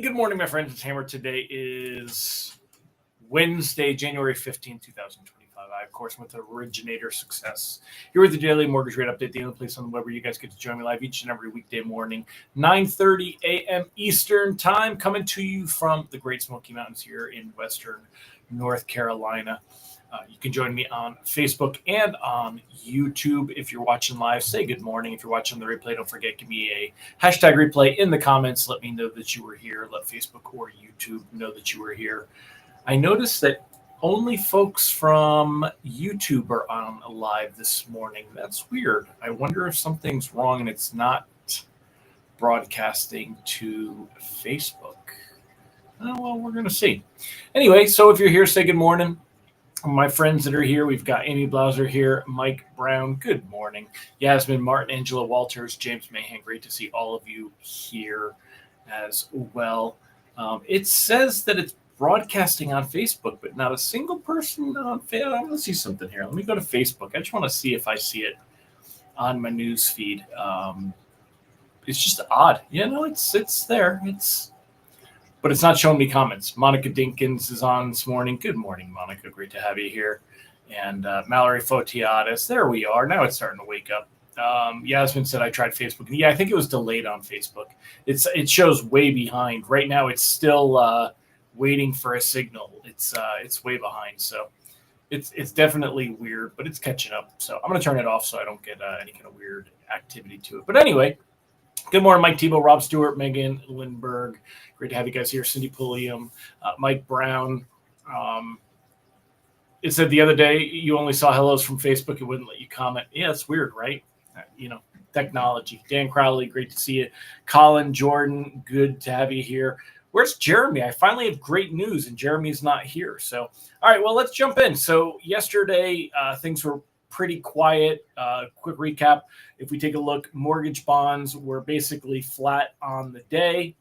good morning, my friends. It's Hammer. Today is Wednesday, January 15th, 2025. I, of course, am with Originator Success. Here with the Daily Mortgage Rate Update, the only place on the web where you guys get to join me live each and every weekday morning, 9:30 a.m. Eastern Time, coming to you from the Great Smoky Mountains here in Western North Carolina. You can join me on Facebook and on YouTube. If you're watching live, say good morning. If you're watching the replay, don't forget, give me a hashtag replay in the comments. Let me know that you were here. Let Facebook or YouTube know that you were here. I noticed that only folks from YouTube are on live this morning. That's weird. I wonder if something's wrong and it's not broadcasting to Facebook. Oh, well, we're going to see. Anyway, so if you're here, say good morning. My friends that are here, we've got Amy Blauser here, Mike Brown, good morning, Yasmin Martin, Angela Walters, James Mahan, great to see all of you here as well. It says that it's broadcasting on Facebook, but not a single person on Facebook. I'm going to see something here. Let me go to Facebook. I just want to see if I see it on my news feed. It's just odd. It's there. But it's not showing me comments. Monica Dinkins is on this morning. Good morning, Monica. Great to have you here. And Mallory Fotiadis. There we are. Now it's starting to wake up. Yasmin said I tried Facebook. Yeah, I think it was delayed on Facebook. It shows way behind. Right now it's still waiting for a signal. It's way behind. So it's definitely weird, but it's catching up. So I'm going to turn it off so I don't get any kind of weird activity to it. But anyway, good morning, Mike Tebow, Rob Stewart, Megan Lindberg. Great to have you guys here. Cindy Pulliam, Mike Brown. It said the other day you only saw hellos from Facebook. It wouldn't let you comment. Yeah, it's weird, right? Technology. Dan Crowley, great to see you. Colin Jordan, good to have you here. Where's Jeremy? I finally have great news, and Jeremy's not here. So, all right, well, let's jump in. So yesterday, things were pretty quiet. Quick recap. If we take a look, mortgage bonds were basically flat on the day.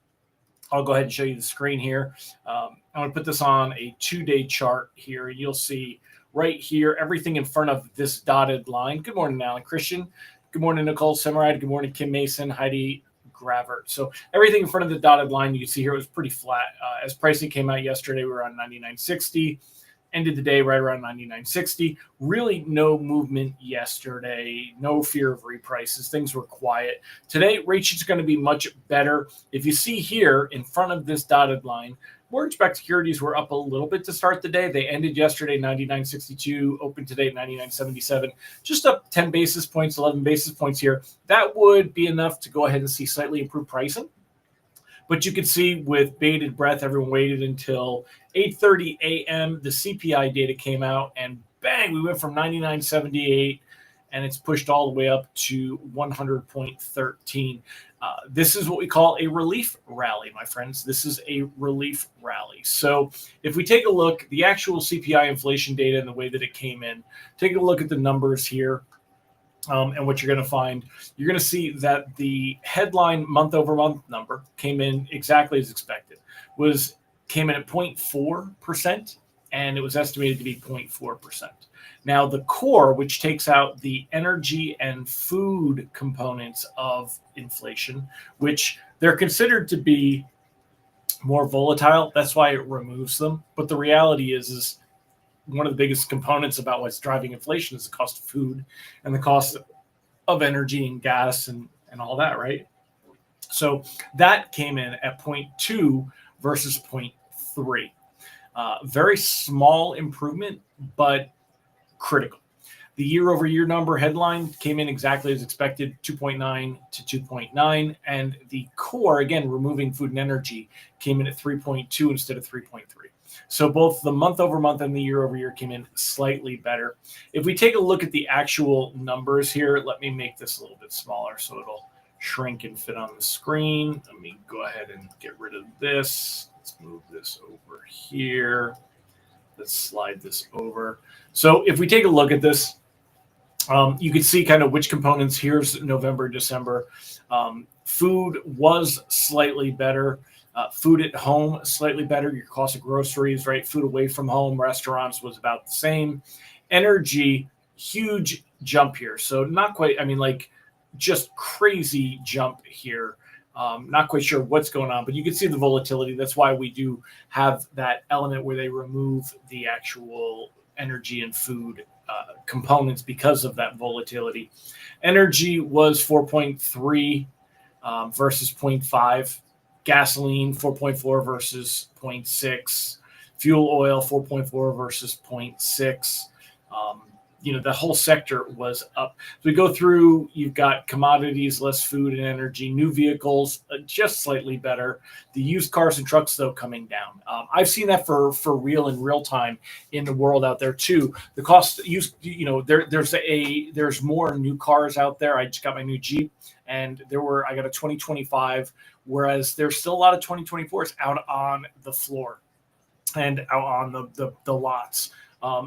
I'll go ahead and show you the screen here. I'm going to put this on a 2-day chart here. You'll see right here, everything in front of this dotted line. Good morning, Alan Christian. Good morning, Nicole Semeride. Good morning, Kim Mason, Heidi Gravert. So everything in front of the dotted line, you can see here, was pretty flat. As pricing came out yesterday, we were on 99.60. Ended the day right around 99.60. Really no movement yesterday. No fear of reprices. Things were quiet. Today, rate sheet's going to be much better. If you see here in front of this dotted line, mortgage-backed securities were up a little bit to start the day. They ended yesterday 99.62, opened today at 99.77. Just up 10 basis points, 11 basis points here. That would be enough to go ahead and see slightly improved pricing. But you can see with bated breath, everyone waited until 8:30 a.m. The CPI data came out, and bang, we went from 99.78, and it's pushed all the way up to 100.13. This is what we call a relief rally, my friends. This is a relief rally. So if we take a look, the actual CPI inflation data and the way that it came in, take a look at the numbers here. And what you're going to find, you're going to see that the headline month-over-month number came in exactly as expected. Came in at 0.4%, and it was estimated to be 0.4%. Now, the core, which takes out the energy and food components of inflation, which they're considered to be more volatile, that's why it removes them. But the reality is one of the biggest components about what's driving inflation is the cost of food and the cost of energy and gas and all that, right? So that came in at 0.2 versus 0.3. Very small improvement, but critical. The year-over-year number headline came in exactly as expected, 2.9 to 2.9. And the core, again, removing food and energy, came in at 3.2 instead of 3.3. So both the month-over-month and the year-over-year came in slightly better. If we take a look at the actual numbers here, let me make this a little bit smaller so it'll shrink and fit on the screen. Let me go ahead and get rid of this. Let's move this over here. Let's slide this over. So if we take a look at this, you can see kind of which components. Here's November, December. Food was slightly better. Food at home, slightly better. Your cost of groceries, right? Food away from home, restaurants was about the same. Energy, huge jump here. So not quite, just crazy jump here. Not quite sure what's going on, but you can see the volatility. That's why we do have that element where they remove the actual energy and food components because of that volatility. Energy was 4.3 versus zero point 0.5. Gasoline 4.4 versus 0.6. Fuel oil 4.4 versus 0.6. The whole sector was up. As we go through, you've got commodities, less food and energy, new vehicles, just slightly better. The used cars and trucks, though, coming down. I've seen that for real in real time in the world out there too. The cost, there's more new cars out there. I just got my new Jeep, and I got a 2025, whereas there's still a lot of 2024s out on the floor and out on the lots.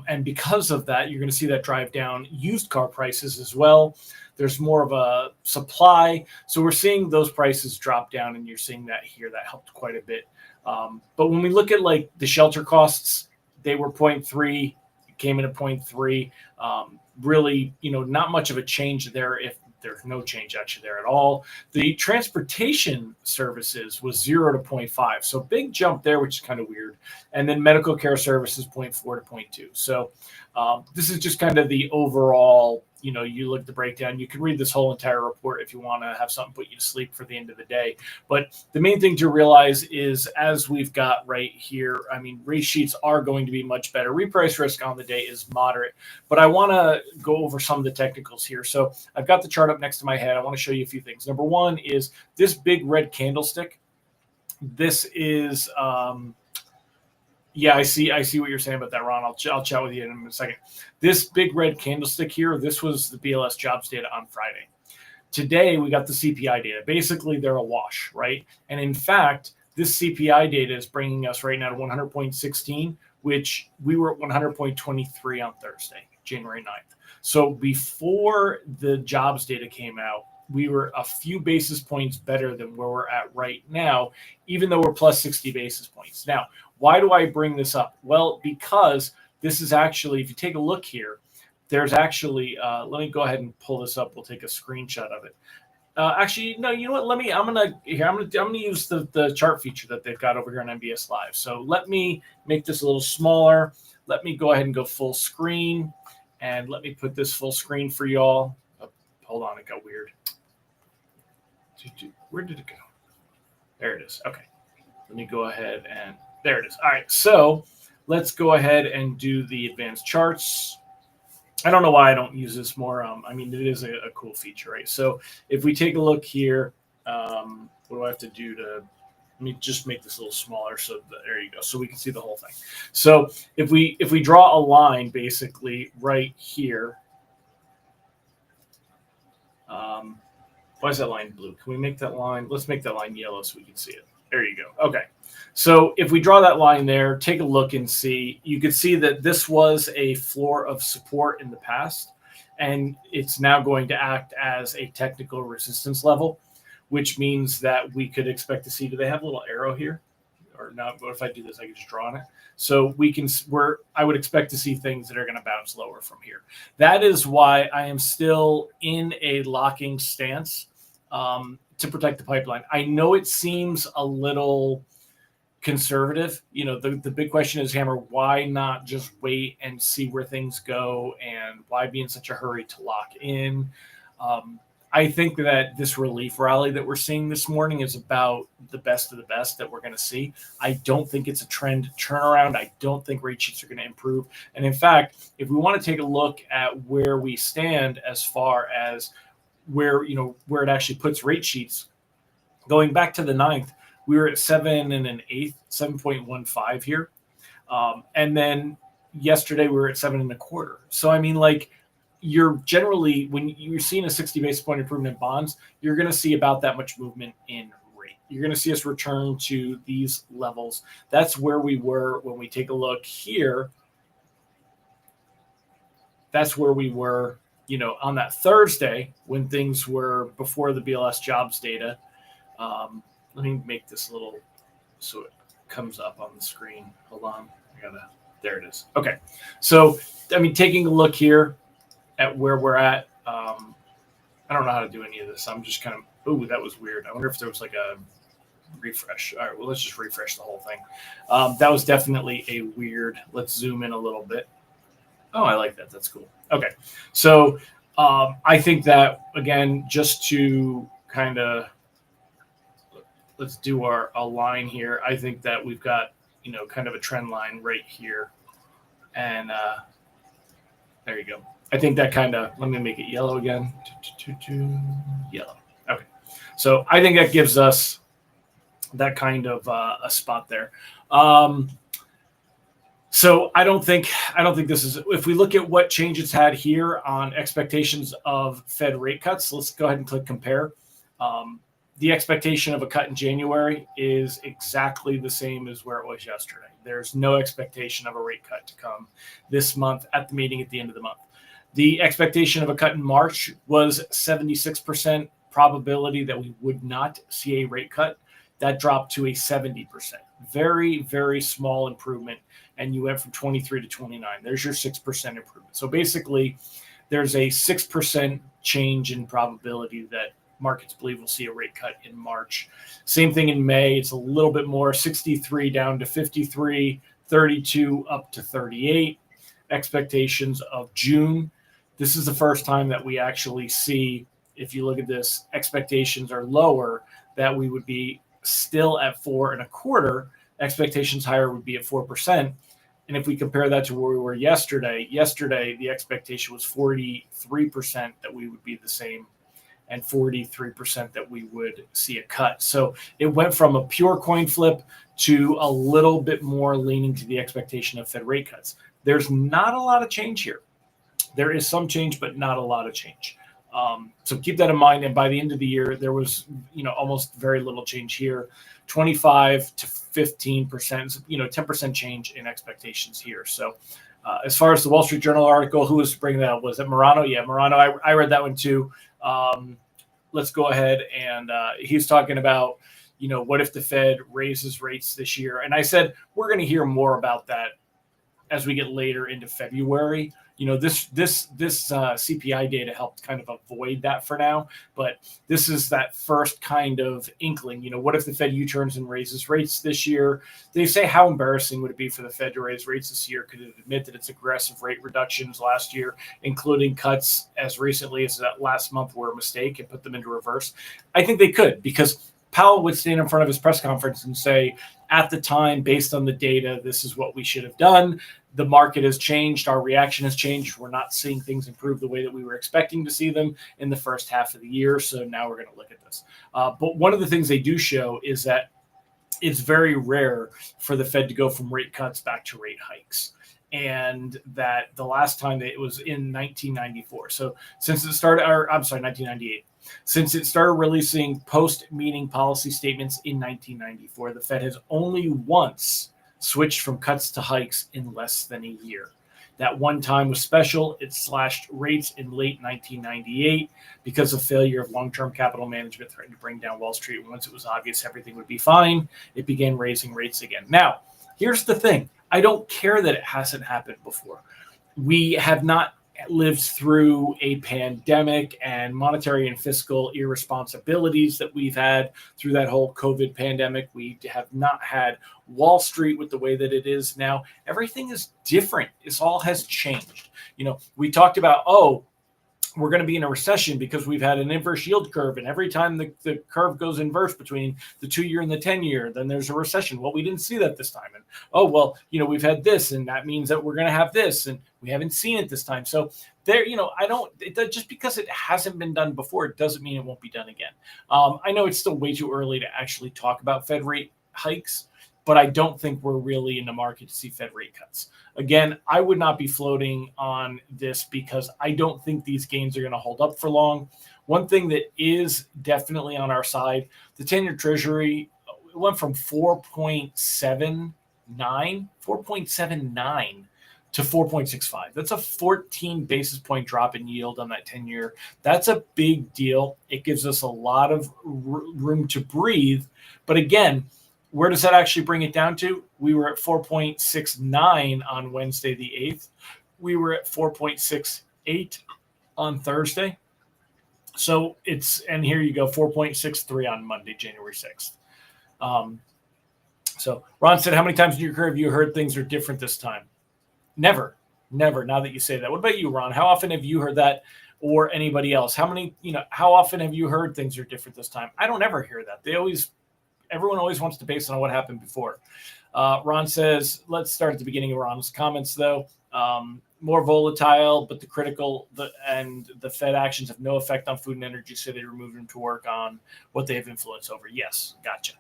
And because of that, you're going to see that drive down used car prices as well. There's more of a supply. So we're seeing those prices drop down, and you're seeing that here. That helped quite a bit. But when we look at like the shelter costs, they were 0.3, came in at 0.3. Really, not much of a change there. If there's no change actually there at all. The transportation services was 0 to 0.5. So big jump there, which is kind of weird. And then medical care services 0.4 to 0.2. So this is just kind of the overall, you look at the breakdown. You can read this whole entire report if you want to have something put you to sleep for the end of the day. But the main thing to realize is, as we've got right here, rate sheets are going to be much better. Reprice risk on the day is moderate. But I want to go over some of the technicals here. So I've got the chart up next to my head. I want to show you a few things. Number one is this big red candlestick. This is I see what you're saying about that, Ron. I'll chat with you in a second. This big red candlestick here, this was the BLS jobs data on Friday. Today, we got the CPI data. Basically, they're a wash, right? And in fact, this CPI data is bringing us right now to 100.16, which we were at 100.23 on Thursday, January 9th. So before the jobs data came out, we were a few basis points better than where we're at right now, even though we're plus 60 basis points. Now, why do I bring this up? Well, because this is actually, if you take a look here, there's actually, let me go ahead and pull this up. We'll take a screenshot of it. Actually, no, you know what? I'm gonna use the chart feature that they've got over here on MBS Live. So let me make this a little smaller. Let me go ahead and go full screen, and let me put this full screen for y'all. Oh, hold on, it got weird. Where did it go? There it is. Okay, let me go ahead and there it is. All right, so let's go ahead and do the advanced charts. I don't know why I don't use this more. It is a cool feature, right? So if we take a look here, what do I have to do let me just make this a little smaller. So there you go. So we can see the whole thing. So if we draw a line basically right here, why is that line blue? Can we make that line? Let's make that line yellow so we can see it. There you go. Okay. So if we draw that line there, take a look and see, you can see that this was a floor of support in the past, and it's now going to act as a technical resistance level, which means that we could expect to see, do they have a little arrow here? Or not? What if I do this? I can just draw on it. So I would expect to see things that are going to bounce lower from here. That is why I am still in a locking stance to protect the pipeline. I know it seems a little conservative. The big question is, Hammer, why not just wait and see where things go, and why be in such a hurry to lock in? I think that this relief rally that we're seeing this morning is about the best of the best that we're going to see. I don't think it's a trend turnaround. I don't think rate sheets are going to improve. And in fact, if we want to take a look at where we stand as far as where it actually puts rate sheets, going back to the 9th, we were at 7 1/8, 7.15 here. And then yesterday we were at 7 1/4. So, you're generally, when you're seeing a 60 basis point improvement in bonds, you're going to see about that much movement in rate. You're going to see us return to these levels. That's where we were when we take a look here. That's where we were, on that Thursday when things were before the BLS jobs data. Let me make this a little so it comes up on the screen. Hold on. There it is. Okay. So, taking a look here at where we're at, I don't know how to do any of this. I'm just kind of Ooh, that was weird. I wonder if there was like a refresh. All right, well, let's just refresh the whole thing. That was definitely a weird. Let's zoom in a little bit. Oh, I like that. That's cool. Okay. So I think that, again, just to kind of let's do a line here. I think that we've got, kind of a trend line right here. And there you go. I think that kind of, let me make it yellow again. Yellow. Okay. So I think that gives us that kind of a spot there. So I don't think this is, if we look at what change it's had here on expectations of Fed rate cuts, let's go ahead and click compare. The expectation of a cut in January is exactly the same as where it was yesterday. There's no expectation of a rate cut to come this month at the meeting at the end of the month. The expectation of a cut in March was 76% probability that we would not see a rate cut. That dropped to a 70%. Very, very small improvement. And you went from 23 to 29. There's your 6% improvement. So basically, there's a 6% change in probability that markets believe we'll see a rate cut in March. Same thing in May. It's a little bit more, 63 down to 53, 32 up to 38. Expectations of June. This is the first time that we actually see, if you look at this, expectations are lower, that we would be still at 4.25. Expectations higher would be at 4%. And if we compare that to where we were yesterday, the expectation was 43% that we would be the same and 43% that we would see a cut. So it went from a pure coin flip to a little bit more leaning to the expectation of Fed rate cuts. There's not a lot of change here. There is some change, but not a lot of change. So keep that in mind. And by the end of the year, there was, almost very little change here, 25 to 15%, 10% change in expectations here. So as far as the Wall Street Journal article, who was bringing that up? Was it Morano? Yeah, Morano. I read that one too. Let's go ahead. And he's talking about, what if the Fed raises rates this year? And I said, we're going to hear more about that as we get later into February. This CPI data helped kind of avoid that for now, but this is that first kind of inkling. What if the Fed U-turns and raises rates this year? They say, how embarrassing would it be for the Fed to raise rates this year? Could it admit that its aggressive rate reductions last year, including cuts as recently as that last month, were a mistake and put them into reverse? I think they could, because Powell would stand in front of his press conference and say, at the time, based on the data, this is what we should have done. The market has changed. Our reaction has changed. We're not seeing things improve the way that we were expecting to see them in the first half of the year. So now we're going to look at this. But one of the things they do show is that it's very rare for the Fed to go from rate cuts back to rate hikes. And that the last time it was in 1994. So since it started, 1998. Since it started releasing post-meeting policy statements in 1994, the Fed has only once switched from cuts to hikes in less than a year. That one time was special. It slashed rates in late 1998 because of failure of long-term capital management threatened to bring down Wall Street. Once it was obvious everything would be fine, it began raising rates again. Now, here's the thing. I don't care that it hasn't happened before. We have not lived through a pandemic and monetary and fiscal irresponsibilities that we've had through that whole COVID pandemic. We have not had Wall Street with the way that it is now. Everything is different. This all has changed. We talked about, we're going to be in a recession because we've had an inverse yield curve. And every time the curve goes inverse between the 2-year and the 10-year, then there's a recession. Well, we didn't see that this time. And, we've had this, and that means that we're going to have this, and we haven't seen it this time. So there, just because it hasn't been done before, it doesn't mean it won't be done again. I know it's still way too early to actually talk about Fed rate hikes, but I don't think we're really in the market to see Fed rate cuts. Again, I would not be floating on this because I don't think these gains are going to hold up for long. One thing that is definitely on our side, the 10-year Treasury went from 4.79 to 4.65. That's a 14 basis point drop in yield on that 10-year. That's a big deal. It gives us a lot of room to breathe. But again, where does that actually bring it down to? We were at 4.69 on Wednesday, the 8th. We were at 4.68 on Thursday. So and here you go, 4.63 on Monday, January 6th. So Ron said, how many times in your career have you heard things are different this time? Never. Now that you say that. What about you, Ron? How often have you heard that, or anybody else? How often have you heard things are different this time? I don't ever hear that. Everyone always wants to base it on what happened before. Ron says, let's start at the beginning of Ron's comments, though. More volatile, but the Fed actions have no effect on food and energy, so they removed them to work on what they have influence over. Yes, gotcha.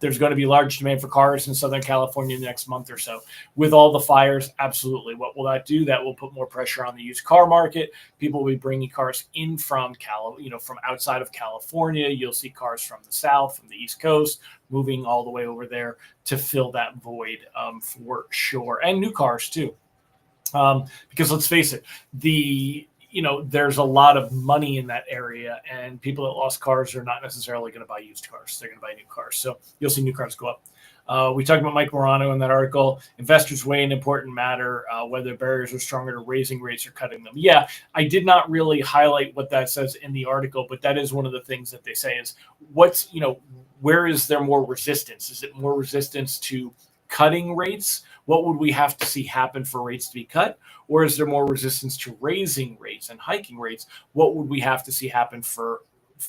There's going to be large demand for cars in Southern California in the next month or so. With all the fires, absolutely. What will that do? That will put more pressure on the used car market. People will be bringing cars in from from outside of California. You'll see cars from the South, from the East Coast, moving all the way over there to fill that void for sure. And new cars too. Because let's face it, there's a lot of money in that area, and people that lost cars are not necessarily going to buy used cars. They're going to buy new cars. So you'll see new cars go up. We talked about Mike Morano in that article. Investors weigh an important matter, whether barriers are stronger to raising rates or cutting them. Yeah, I did not really highlight what that says in the article, but that is one of the things that they say is where is there more resistance? Is it more resistance to cutting rates? What would we have to see happen for rates to be cut? Or is there more resistance to raising rates and hiking rates? What would we have to see happen for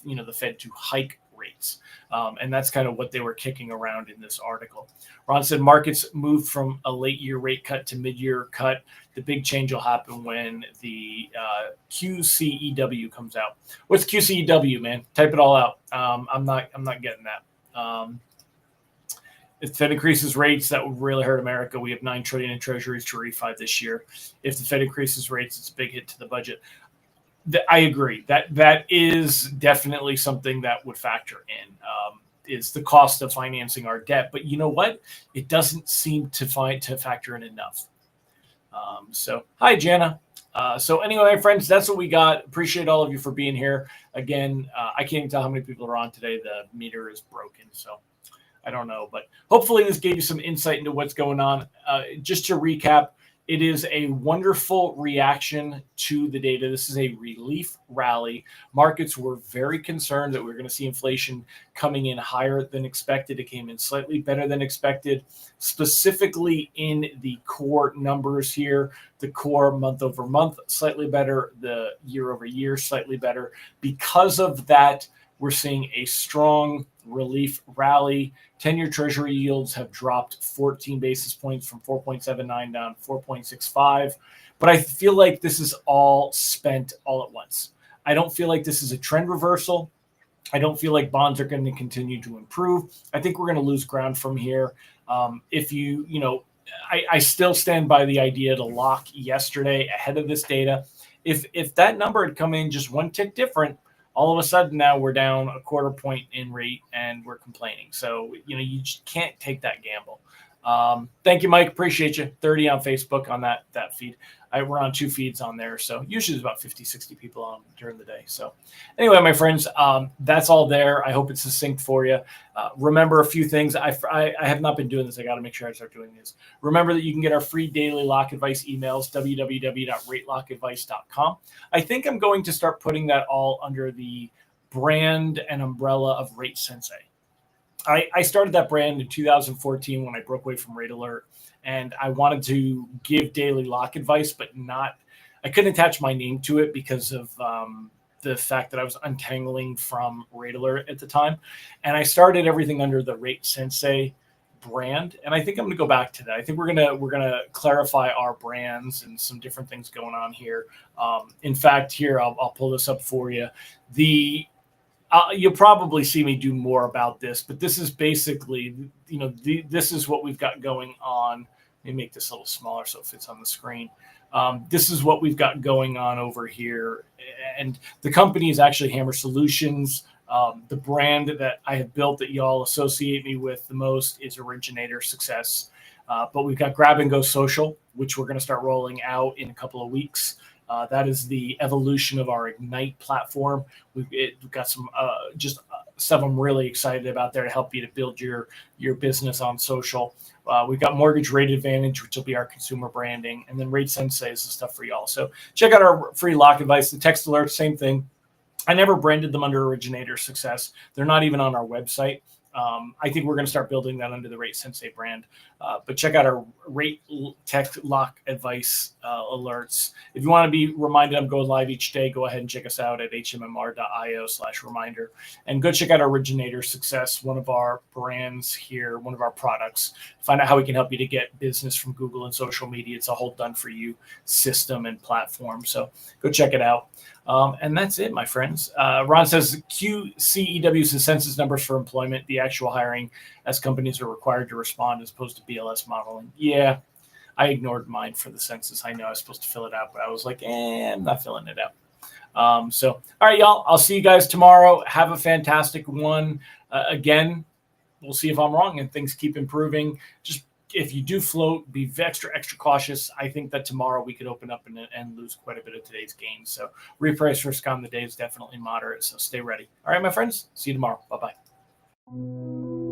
the Fed to hike rates? And that's kind of what they were kicking around in this article. Ron said markets moved from a late year rate cut to mid-year cut. The big change will happen when the QCEW comes out. What's QCEW, man? Type it all out. I'm not getting that. If the Fed increases rates, that would really hurt America. We have $9 trillion in treasuries to refi this year. If the Fed increases rates, it's a big hit to the budget. I agree. That is definitely something that would factor in, is the cost of financing our debt. But you know what? It doesn't seem to factor in enough. So hi, Jana. So anyway, my friends, that's what we got. Appreciate all of you for being here. Again, I can't even tell how many people are on today. The meter is broken, so I don't know, but hopefully this gave you some insight into what's going on. Just to recap, it is a wonderful reaction to the data. This is a relief rally. Markets were very concerned that we were going to see inflation coming in higher than expected. It came in slightly better than expected, specifically in the core numbers here. The core month over month, slightly better. The year over year, slightly better. Because of that, we're seeing a strong relief rally. 10-year Treasury yields have dropped 14 basis points from 4.79 down to 4.65. But I feel like this is all spent all at once. I don't feel like this is a trend reversal. I don't feel like bonds are going to continue to improve. I think we're going to lose ground from here. I still stand by the idea to lock yesterday ahead of this data. If that number had come in just one tick different, all of a sudden now we're down a quarter point in rate and we're complaining. So, you just can't take that gamble. Thank you, Mike. Appreciate you. 30 on Facebook on that feed. We're on 2 feeds on there. So usually there's about 50, 60 people on during the day. So anyway, my friends, that's all there. I hope it's succinct for you. Remember a few things. I have not been doing this. I got to make sure I start doing this. Remember that you can get our free daily lock advice emails, www.ratelockadvice.com. I think I'm going to start putting that all under the brand and umbrella of Rate Sensei. I started that brand in 2014 when I broke away from Rate Alert, and I wanted to give daily lock advice, but I couldn't attach my name to it because of the fact that I was untangling from Rate Alert at the time. And I started everything under the Rate Sensei brand, and I think I'm going to go back to that. I think we're gonna clarify our brands and some different things going on here. In fact, here I'll pull this up for you. You'll probably see me do more about this, but this is basically, this is what we've got going on. Let me make this a little smaller so it fits on the screen. This is what we've got going on over here. And the company is actually Hammer Solutions. The brand that I have built that y'all associate me with the most is Originator Success. But we've got Grab and Go Social, which we're going to start rolling out in a couple of weeks. That is the evolution of our Ignite platform. We've got some stuff I'm really excited about there to help you to build your business on social. We've got Mortgage Rate Advantage, which will be our consumer branding, and then Rate Sensei is the stuff for y'all. So check out our free lock advice. The text alert, same thing. I never branded them under Originator Success. They're not even on our website. I think we're going to start building that under the Rate Sensei brand. But check out our Rate Tech Lock advice alerts. If you want to be reminded I'm going live each day, go ahead and check us out at hmmr.io/reminder. And go check out Originator Success, one of our brands here, one of our products. Find out how we can help you to get business from Google and social media. It's a whole done-for-you system and platform. So go check it out. And that's it, my friends. Ron says QCEW is the census numbers for employment, the actual hiring, as companies are required to respond as opposed to BLS modeling. Yeah, I ignored mine for the census. I know I was supposed to fill it out, but I was like, I'm not filling it out. So, all right, y'all. I'll see you guys tomorrow. Have a fantastic one. Again, we'll see if I'm wrong and things keep improving. Just if you do float, be extra cautious. I think that tomorrow we could open up and lose quite a bit of today's gains. So reprice risk on the day is definitely moderate. So stay ready. All right, my friends. See you tomorrow. Bye-bye.